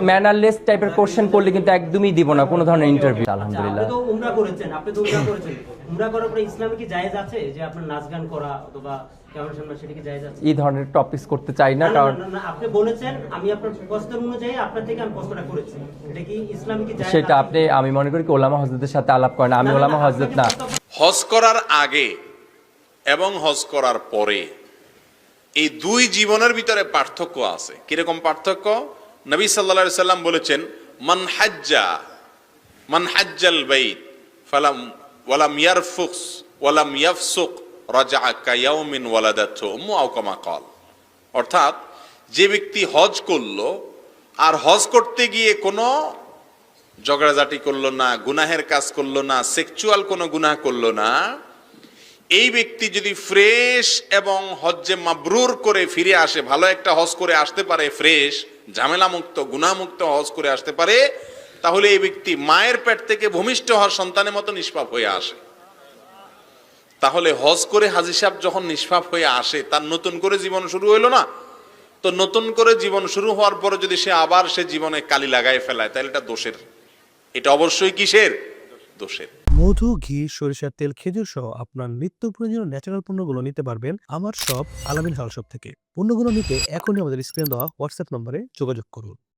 Mannerless টাইপের question করলে কিন্তু একদমই দিব না কোনো ধরনের ইন্টারভিউ। আলহামদুলিল্লাহ। আপনি তো উমরা করেছেন, উমরা করার পরে ইসলামে কি জায়েজ আছে যে আপনার নাচ গান করা অথবা কেমন শুনবা সেটা কি জায়েজ আছে? এই ধরনের টপিকস করতে চাই না, না, কারণ না, না, আপনি বলেছেন, আমি আপনার প্রশ্ন অনুযায়ী আপনার থেকে আমি প্রশ্নটা করেছি, এটা কি ইসলামে কি জায়েজ সেটা আছে? আমি মনে করি কি ওলামা হযরতের সাথে আলাপ করেন, আমি না, না, ওলামা না, হযরত না। হজ করার আগে এবং হজ করার পরে এই দুই জীবনের ভিতরে পার্থক্য আছে। কিরকম পার্থক্য? নবী সাল্লাল্লাহু আলাইহি সাল্লাম বলেছেন, মান হাজ্জাল বাইত ফালাম ওয়ালাম ইয়ারফুস ওয়ালাম ইয়াফসুক রাজাআ কায়াউমিন ওয়ালাদাতহু উম্মু আও কামা ক্বাল। অর্থাৎ যে ব্যক্তি হজ করলো আর হজ করতে গিয়ে কোনো ঝগড়াঝাটি করলো না, গুনাহের কাজ করলো না, সেক্সুয়াল কোনো গুনাহ করলো না, এই ব্যক্তি যদি ফ্রেশ এবং হজ্জে মাবরুর করে ফিরে আসে, ভালো একটা হজ করে আসতে পারে, ফ্রেশ ঝামেলা মুক্ত গুনাহমুক্ত হজ করে আসতে পারে, তাহলে এই ব্যক্তি মায়ের পেট থেকে ভূমিষ্ঠ হওয়ার সন্তানের মতো নিষ্পাপ হয়ে আসে। তাহলে হজ করে হাজী সাহেব যখন নিষ্পাপ হয়ে আসে, তার নতুন করে জীবন শুরু হইলো না? তো নতুন করে জীবন শুরু হওয়ার পরে যদি সে আবার সে জীবনে কালি লাগায় ফেলায়, তাহলে এটা দোষের, এটা অবশ্যই কিসের? দোষের। মধু, ঘি, সরিষার তেল, খেজুর সহ আপনার নিত্য প্রয়োজনীয় ন্যাচারাল পণ্যগুলো নিতে পারবেন আমার শপ আলামিন হাল শপ থেকে। পণ্যগুলো নিতে এখনই আমাদের স্ক্রিনে দেওয়া হোয়াটসঅ্যাপ নম্বরে যোগাযোগ করুন।